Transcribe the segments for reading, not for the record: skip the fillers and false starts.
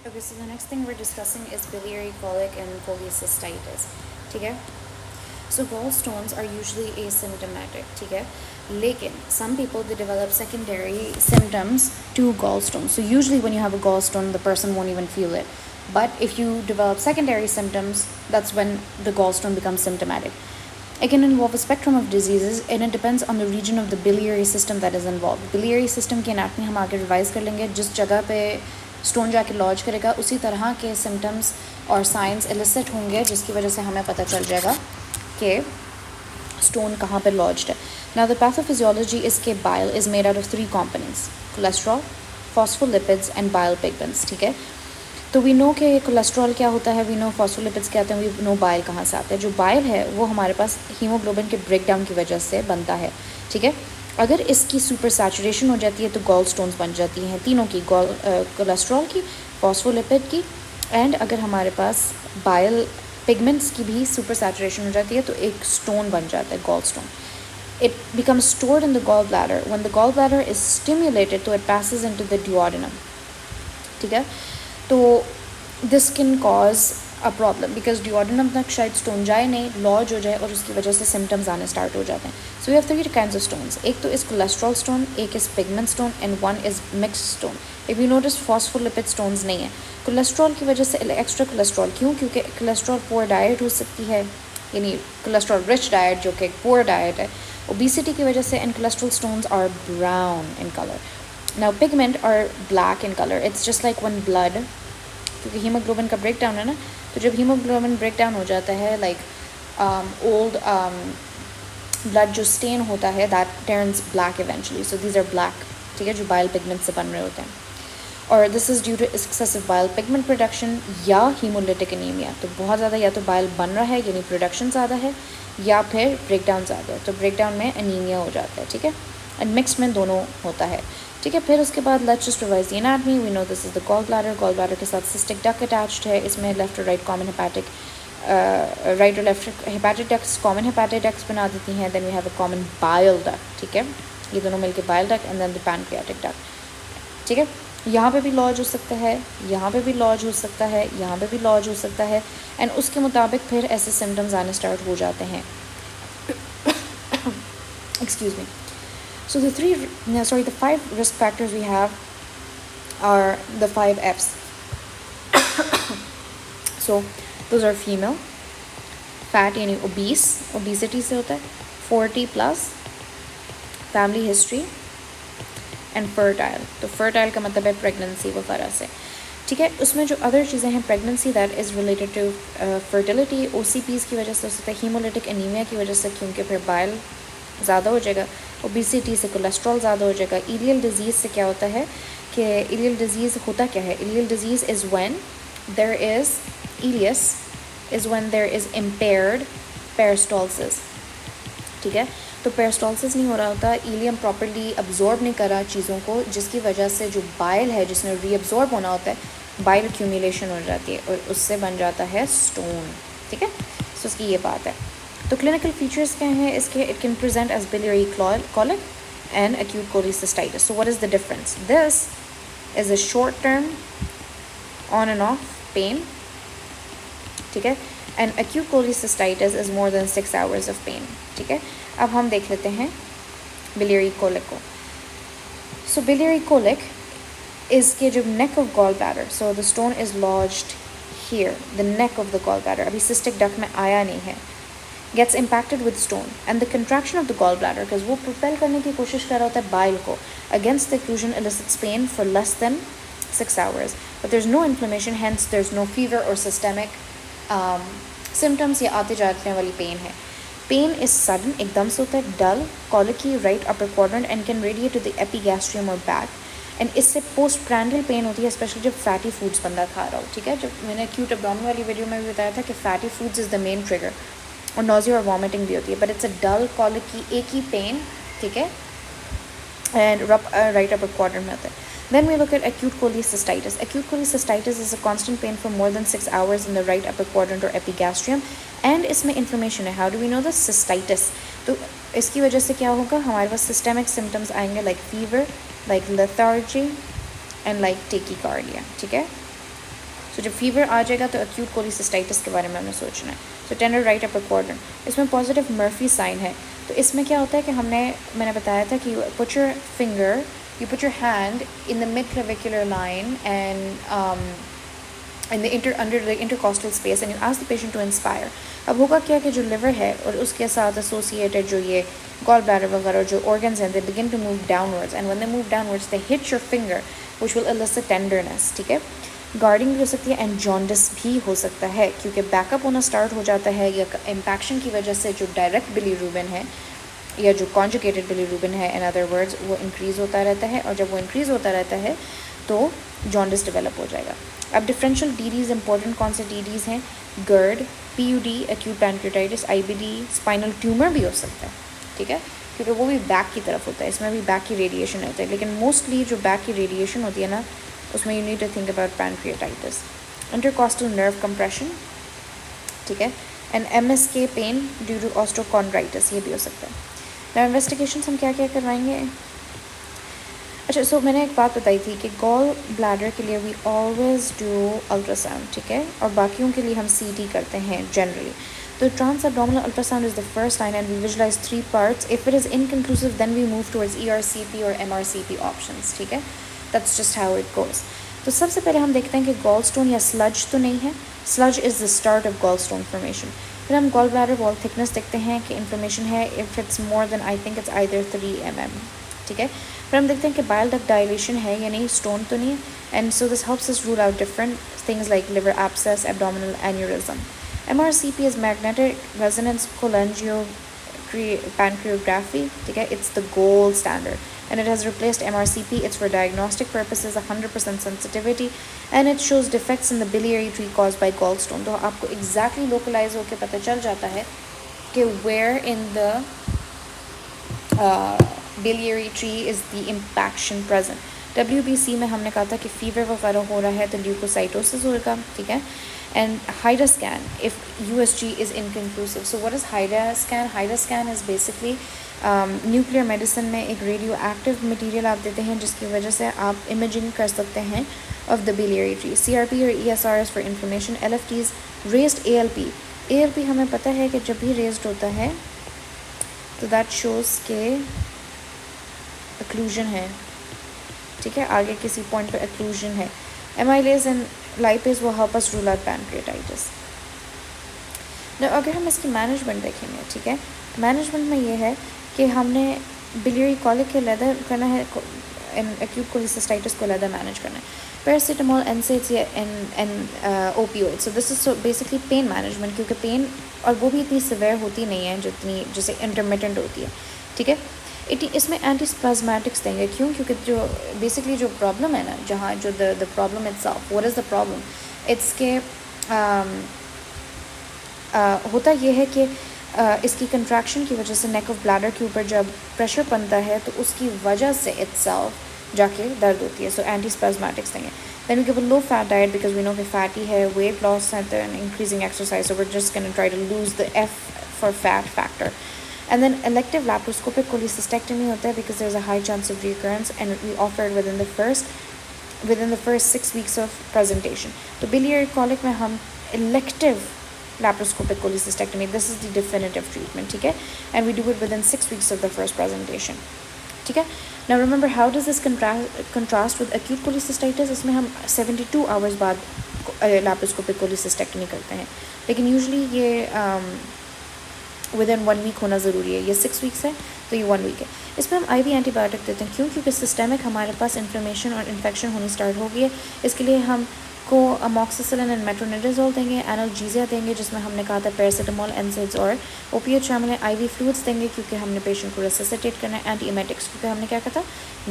Okay, so the next thing we're discussing is biliary colic and cholecystitis. ठीक है? So gallstones are usually asymptomatic. ठीक है? लेकिन some people they develop secondary symptoms to gallstones. So usually when you have a gallstone, the person won't even feel it. But if you develop secondary symptoms, that's when the gallstone becomes symptomatic. It can involve a spectrum of diseases and it depends on the region of the biliary system that is involved. Biliary system की anatomy हम आगे revise कर लेंगे. जिस जगह पे stone जाके laws करेगा उसी तरह के सिम्टम्स और साइंस एलिसिट होंगे जिसकी वजह से हमें पता चल जाएगा कि स्टोन कहाँ पर लॉज्ड है. नाउ द पैथोफिजियोलॉजी इसके bile is made out of 3 components: cholesterol, phospholipids and bile pigments. ठीक है, तो वी नो कि कोलेस्ट्रॉल क्या होता है, वी नो फॉस्फोलिपिड्स क्या होते हैं, वी नो बाइल कहाँ से आते हैं. जो बाइल है वो हमारे पास हीमोग्लोबिन के ब्रेकडाउन की वजह से बनता है. ठीक है, अगर इसकी सुपर सैचुरेशन हो जाती है तो गॉल स्टोन्स बन जाती हैं, तीनों की, कोलेस्ट्रॉल की, फॉस्फोलिपिड की, एंड अगर हमारे पास बाइल पिगमेंट्स की भी सुपर सैचुरेशन हो जाती है तो एक स्टोन बन जाता है, gall stone. It becomes stored in the gallbladder. When the gallbladder is stimulated, तो it passes into the duodenum. ठीक है, तो this can cause a problem because duodenum तक शायद स्टोन जाए नहीं, लॉज हो जाए और उसकी वजह से सिम्टम्स आने स्टार्ट हो जाते हैं. So we have 3 kinds of stones. एक तो इस कोलेस्ट्रॉल स्टोन, एक इस pigment stone and one is mixed stone. If you notice phospholipid stones नहीं है. कोलेस्ट्रॉल की वजह से एक्स्ट्रा कोलेस्ट्रॉल क्यों? क्योंकि कोलेस्ट्रॉल पुअर डाइट हो सकती है, यानी कोलेस्ट्रॉल रिच डाइट जो कि एक पुअर डाइट है. ओबेसिटी की वजह से and cholesterol stones are brown in colour. Now pigment are black in colour. It's just like one blood, क्योंकि हीमोग्लोबिन का ब्रेक डाउन है ना, तो जब हीमोग्लोबिन ब्रेक डाउन हो जाता है, लाइक ओल्ड ब्लड जो स्टेन होता है that turns black eventually. So these are black. ठीक है, जो बाइल पिगमेंट से बन रहे होते हैं. और this is due to excessive bile pigment production या हीमोलिटिक एनीमिया. तो बहुत ज़्यादा या तो बाइल बन रहा है यानी प्रोडक्शन ज़्यादा है, या फिर ब्रेक डाउन ज़्यादा है, तो ब्रेक डाउन में एनीमिया हो जाता है. ठीक है, एंड मिक्स में दोनों होता है. ठीक है, फिर उसके बाद let's just revise the anatomy. We know this is the gall bladder के साथ सिस्टिक डक्ट अटैच्ड है. इसमें लेफ्ट और राइट कॉमन हेपेटिक, राइट और left hepatic ducts common hepatic ducts बना देती हैं. Then we have a common bile duct. ठीक है, ये दोनों मिलके bile duct and then the pancreatic duct. ठीक है, यहाँ पे भी लॉज हो सकता है, यहाँ पे भी लॉज हो सकता है, यहाँ पे भी लॉज हो सकता है, एंड उसके मुताबिक फिर ऐसे सिम्टम्स आने स्टार्ट हो जाते हैं. Excuse me. So the 5 risk factors we have are the 5 F's. So those are female, fat यानी obese, obesity से होता है, 40 plus, family history, and fertile. तो fertile का मतलब है pregnancy वगैरह से. ठीक है, उसमें जो अदर चीज़ें हैं, pregnancy that is related to fertility, OCPs की वजह से हो सकता है, हीमोलिटिक एनीमिया की वजह से क्योंकि फिर बाइल ज़्यादा हो जाएगा, ओबेसिटी से कोलेस्ट्रॉल ज़्यादा हो जाएगा. इलियल डिजीज़ से क्या होता है कि इलियल डिजीज़ होता क्या है? Ileal disease is when there is ileus is when there is impaired peristalsis. ठीक है, तो पेरिस्टॉल्सिस नहीं हो रहा होता, इलियम प्रॉपर्ली अब्जॉर्ब नहीं कर रहा चीज़ों को, जिसकी वजह से जो बाइल है जिसने रीअब्जॉर्ब होना होता है, बाइल एक्यूमुलेशन हो जाती है और उससे बन जाता है स्टोन. ठीक है, तो उसकी ये बात है. तो क्लिनिकल फीचर्स क्या हैं इसके? It can present as biliary colic and acute cholecystitis. So what is the difference? This is a short term on and off pain. ठीक है, and acute cholecystitis is more than 6 hours of pain. ठीक है, अब हम देख लेते हैं biliary colic को. So biliary colic is के जो neck of gallbladder, so the stone is lodged here, the neck of the gallbladder. अभी cystic duct में आया नहीं है, gets impacted with stone and the contraction of the gallbladder, because वो propel करने की कोशिश कर रहा होता है बाइल को, against the occlusion elicits pain for less than 6 hours, but there's no inflammation, hence there's no fever or systemic symptoms या आते जाने वाली पेन है. पेन इज सडन, एकदम से होता है, डल, colicky, right upper quadrant and can radiate to the epigastrium or back. And इससे पोस्ट प्रैंडल पेन होती है, स्पेशली जब फैटी फूड्स बंदा खा रहा हो. ठीक है, जब मैंने एक्यूट एब्डोमेन वाली वीडियो में भी बताया था कि fatty foods is the main trigger, और नोजिया और वॉमिटिंग भी होती है, but it's a dull colicky एक ही पेन. ठीक है, एंड राइट अपर क्वाड्रेंट में होता है. Then we look at acute cholecystitis. Acute cholecystitis is a constant pain for more than 6 hours in the right upper quadrant or epigastrium, and इसमें inflammation है. How do we know this? Cystitis. तो इसकी वजह से क्या होगा? हमारे पास systemic symptoms आएंगे like fever, like lethargy, and like tachycardia. ठीक है, तो जब फीवर आ जाएगा तो एक्यूट कोलिसिस्टाइटिस के बारे में हमें सोचना है. सो टेंडर राइट अपर क्वाड्रेंट, इसमें पॉजिटिव मर्फी साइन है. तो इसमें क्या होता है कि मैंने बताया था कि put your finger, you put your hand in the mid-clavicular line and under the intercostal space and you ask the patient to inspire. अब होगा क्या कि जो liver है और उसके साथ associated जो ये gall bladder वगैरह जो organs हैं, they begin to move downwards, and when they move downwards they hit your finger which will elicit tenderness. ठीक है, गार्डिंग भी हो सकती है एंड जॉन्डिस भी हो सकता है क्योंकि बैकअप होना स्टार्ट हो जाता है या इम्पैक्शन की वजह से जो डायरेक्ट बिलीरुबिन है या जो कॉन्जुगेटेड बिलीरुबिन है, इन अदर वर्ड्स, वो इंक्रीज़ होता रहता है, और जब वो इंक्रीज़ होता रहता है तो जॉन्डिस डेवलप हो जाएगा. अब डिफरेंशियल डीडीज़ इंपॉर्टेंट कौन से डीडीज़ हैं? GERD, PUD, acute pancreatitis, IBD, spinal tumour भी हो सकता है. ठीक है, क्योंकि वो भी बैक की तरफ होता है, इसमें भी बैक की रेडिएशन होता है, लेकिन मोस्टली जो बैक की रेडिएशन होती है ना, उसमें you need to think about pancreatitis. Intercostal nerve compression, ठीक है, and MSK pain due to osteochondritis, ये भी हो सकता है. ना इन्वेस्टिगेशन हम क्या क्या करवाएंगे? अच्छा, सो मैंने एक बात बताई थी कि गॉल ब्लैडर के लिए वी ऑलवेज डू अल्ट्रासाउंड, ठीक है, और बाकियों के लिए हम सीटी करते हैं जनरली. तो transabdominal ultrasound is the first line and we visualise 3 parts. If it is inconclusive then we move towards ERCP और MRCP ऑप्शंस. ठीक है, that's just how it goes. तो सबसे पहले हम देखते हैं कि गॉल स्टोन या स्लज तो नहीं है. Sludge is the start of gall stone formation. फिर हम गॉल ब्लैडर वॉल थिकनेस देखते हैं कि इन्फॉर्मेशन है, if it's more than I think it's either 3 mm. ठीक है, फिर हम देखते हैं कि बाइल डक्ट डायलेशन है या नहीं, स्टोन तो नहीं है. And so this helps us rule out different things like liver abscess, abdominal aneurysm. MRCP is magnetic resonance pancreography. ठीक है, it's the gold standard and it has replaced MRCP. It's for diagnostic purposes, 100% sensitivity, and it shows defects in the biliary tree caused by gallstone. तो आपको exactly localize होके पता चल जाता है कि where in the biliary tree is the impaction present. WBC में हमने कहा था कि फीवर वगैरह हो रहा है तो ल्यूकोसाइटोसिस होगा. ठीक है, and HIDA scan if USG is inconclusive. So what is HIDA scan? HIDA scan is basically nuclear medicine में एक रेडियो एक्टिव मटीरियल आप देते हैं जिसकी वजह से आप इमेजिंग कर सकते हैं of the biliary tree. CRP और ESR is for inflammation. LFT is raised ALP. ALP हमें पता है कि जब भी रेज्ड होता है तो दैट शोज़ के occlusion है. ठीक है, आगे किसी पॉइंट पे occlusion है. Amylase and lipase will help us rule out pancreatitis. Now, अगर हम इसकी मैनेजमेंट देखेंगे, ठीक है, मैनेजमेंट में ये है कि हमने बिलियरी कॉलिक के लेदर करना है, एक्यूट कोलिसिस्टाइटिस को लेदर मैनेज करना है, paracetamol, NSAIDs and opioid. So this is basically pain management, क्योंकि पेन और वो भी इतनी सिवियर होती नहीं है जितनी जैसे इंटरमिटेंट होती है. ठीक है, इसमें एंटीस्प्लाज्मेटिक्स देंगे. क्यों? क्योंकि जो बेसिकली जो प्रॉब्लम है ना, जहाँ जो the problem itself, what is the problem, it's के होता ये है कि इसकी कंट्रैक्शन की वजह से नेक ऑफ ब्लैडर के ऊपर जब प्रेशर बनता है तो उसकी वजह से इट्सेल्फ जाके दर्द होती है. सो एंटीस्प्लाज्मेटिक्स देंगे. Then we give a low fat diet because we know कि फैटी है, वेट लॉस है, तो increasing exercise, so we are just gonna try to lose the F for fat factor. And then elective laparoscopic cholecystectomy होता है because there's a high chance of recurrence and we offer it within the first 6 weeks of presentation. तो biliary colic में हम elective laparoscopic cholecystectomy, this is the definitive treatment. ठीक है, and we do it within 6 weeks of the first presentation. ठीक है. Now remember how does this contrast with acute cholecystitis? इसमें हम 72 hours बाद laparoscopic cholecystectomy करते हैं, लेकिन usually ये विदिन 1 वीक होना ज़रूरी है. ये 6 वीक्स है तो ये 1 वीक है. इसमें हम IV एंटीबायोटिक देते हैं. क्यों? क्योंकि सिस्टेमिक हमारे पास इन्फ्लेमेशन और इन्फेक्शन होनी स्टार्ट हो गई है. इसके लिए हम को अमोक्सिसिलिन एंड मेट्रोनिडाजोल देंगे, एनाल्जेसिया देंगे जिसमें हमने कहा था पैरासीटामोल, NSAIDs और ओपिएट शामिल है. IV फ्लूइड्स देंगे क्योंकि हमने पेशेंट को रेसिसिटेट करना है. एंटीएमेटिक्स क्योंकि हमने क्या कहा था,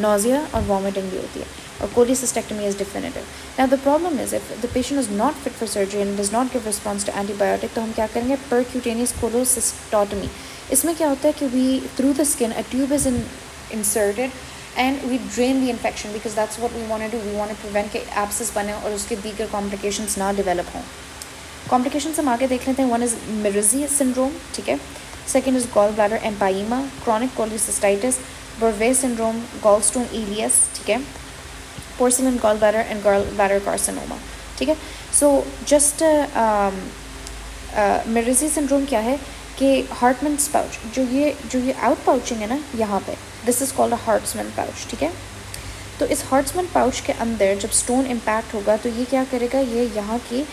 नोजिया और वॉमिटिंग भी होती है. और cholecystectomy is definitive. Now the problem is if the patient is not fit for surgery and does not give response to antibiotic, तो हम क्या करेंगे, परक्यूटेनियस कोलोसिस्टोटमी. इसमें क्या होता है कि we through the skin a tube is inserted and we drain the infection because that's what we want to do. We want to prevent कि abscess बने और उसके दीगर complications ना develop हों. Complications हम आगे देख लेते हैं. One is Mersey syndrome, ठीक है. Second is gallbladder empyema, chronic cholecystitis, Bouvet syndrome, gallstone ileus, ठीक है. Porcelain gallbladder and gallbladder carcinoma. ठीक है. सो जस्ट मिरजी सिंड्रोम क्या है कि हार्टमैन्स पाउच, जो ये आउट पाउचिंग है ना यहाँ पे, this is called a Hartmann's pouch. ठीक है. तो इस हार्ट्समैन पाउच के अंदर जब स्टोन इम्पैक्ट होगा तो ये क्या करेगा, ये यहाँ की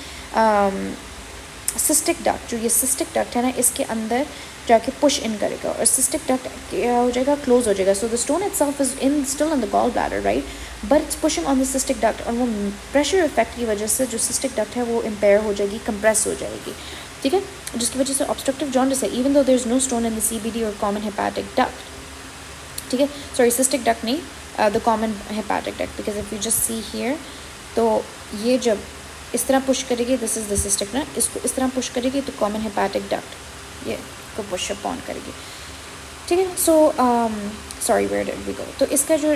सिस्टिक डक्ट, जो ये सिस्टिक डक्ट है ना, इसके अंदर जाके पुश इन करेगा और सिस्टिक डक्ट क्या हो जाएगा, क्लोज हो जाएगा. So the stone itself is in still in the gall bladder, right, but it's pushing on the cystic duct, और वो प्रेशर इफेक्ट की वजह से जो सिस्टिक डक्ट है वो इम्पेयर हो जाएगी, कंप्रेस हो जाएगी. ठीक है. जिसकी वजह से ऑब्स्ट्रक्टिव जॉन्डिस है, even though there is no stone in the CBD और कॉमन हेपेटिक डक्ट. ठीक है. सॉरी, सिस्टिक डक्ट नहीं, the common hepatic duct, because if you just see here, तो ये जब इस तरह पुश करेगी, दिस इज द सिस्टिक ना, इसको इस तरह पुश करेगी तो कॉमन हेपेटिक डक्ट ये को पुश अप ऑन करेगी. ठीक है. So sorry, where did we go. तो इसका जो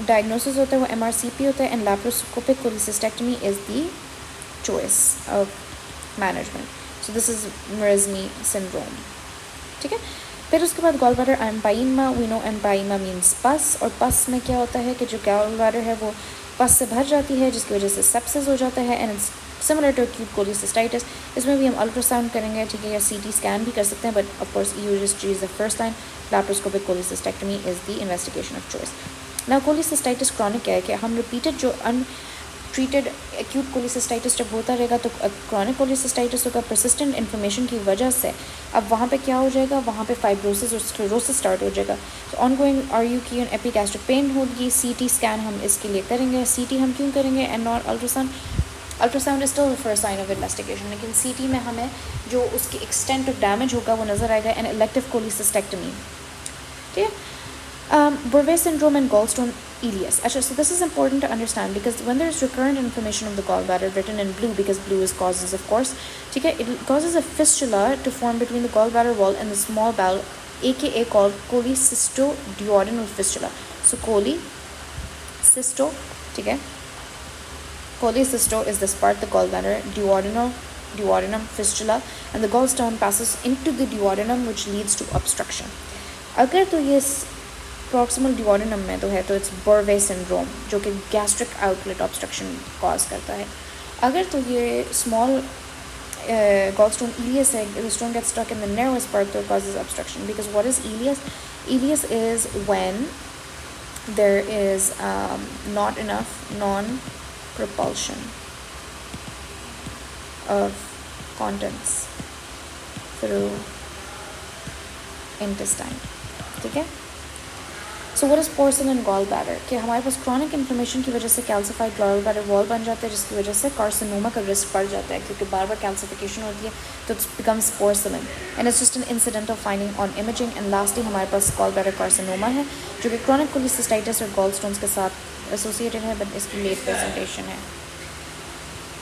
डायग्नोसिस होता है वो MRCP होता है, and laparoscopic cholecystectomy is the choice of management. So this is Mirizzi syndrome. ठीक है. फिर उसके बाद gall bladder empyema, we know empyema means pus, और पस में क्या होता है कि जो गॉल ब्लैडर है वो पस से भर जाती है, जिसकी वजह से सेप्सिस हो जाता है, and it's similar to acute cholecystitis. इसमें भी हम अल्ट्रासाउंड करेंगे, ठीक है, या CT स्कैन भी कर सकते हैं, बट ऑफ कोर्स यूरिस्ट्री is the first line. Laparoscopic cholecystectomy is the investigation of choice. Now cholecystitis chronic है कि हम रिपीटेड जो ट्रीटेड एक्यूट कोलिसिस्टाइटिस जब होता रहेगा तो क्रॉनिक कोलिसिस्टाइटिस होगा, परसिस्टेंट इन्फ्लेमेशन की वजह से अब वहाँ पे क्या हो जाएगा, वहाँ पे फाइब्रोसिस और स्क्लेरोसिस स्टार्ट हो जाएगा. तो ऑनगोइंग RU की एपिगैस्ट्रिक पेन होगी. CT स्कैन हम इसके लिए करेंगे. CT हम क्यों करेंगे and not ultrasound? Ultrasound is still the first sign of investigation, लेकिन CT में हमें जो उसकी एक्सटेंट ऑफ डैमेज होगा वो नज़र आएगा, एंड इलेक्टिव कोलिसिस्टेक्टमी. ठीक है. Bouvet syndrome and gallstone ileus. Achha, so this is important to understand because when there is recurrent inflammation of the gallbladder, written in blue because blue is causes, of course, okay, it causes a fistula to form between the gallbladder wall and the small bowel, aka called cholecystoduodenal fistula. So cholecysto, okay, cholecysto is this part, the gallbladder, duodenum fistula, and the gallstone passes into the duodenum, which leads to obstruction. अगर तो ये proximal ड्यूओडेनम में तो है तो it's Barve syndrome, जो कि gastric outlet obstruction cause करता है. अगर तो ये स्मॉल gallstone ileus है, the stone gets stuck in the narrowest part, so it causes obstruction. Because what is ileus? Ileus is when there is not enough non-propulsion of contents through intestine. ठीक है. So what is porcine gall bladder, कि हमारे पास chronic inflammation की वजह से calcified gall bladder wall बन जाता है, जिसकी वजह से कार्सिनोमा का रिस्क बढ़ जाता है, क्योंकि बार बार कैल्सिफिकेशन होती है तो it's becomes porcine, and it's just an incidental finding on imaging. And lastly हमारे पास गॉल ब्लैडर कार्सिनोमा है, जो कि क्रॉनिक कोलिसिस्टाइटिस और गॉल स्टोन्स के साथ एसोसिएटेड है, बट इसकी लेट प्रेजेंटेशन है.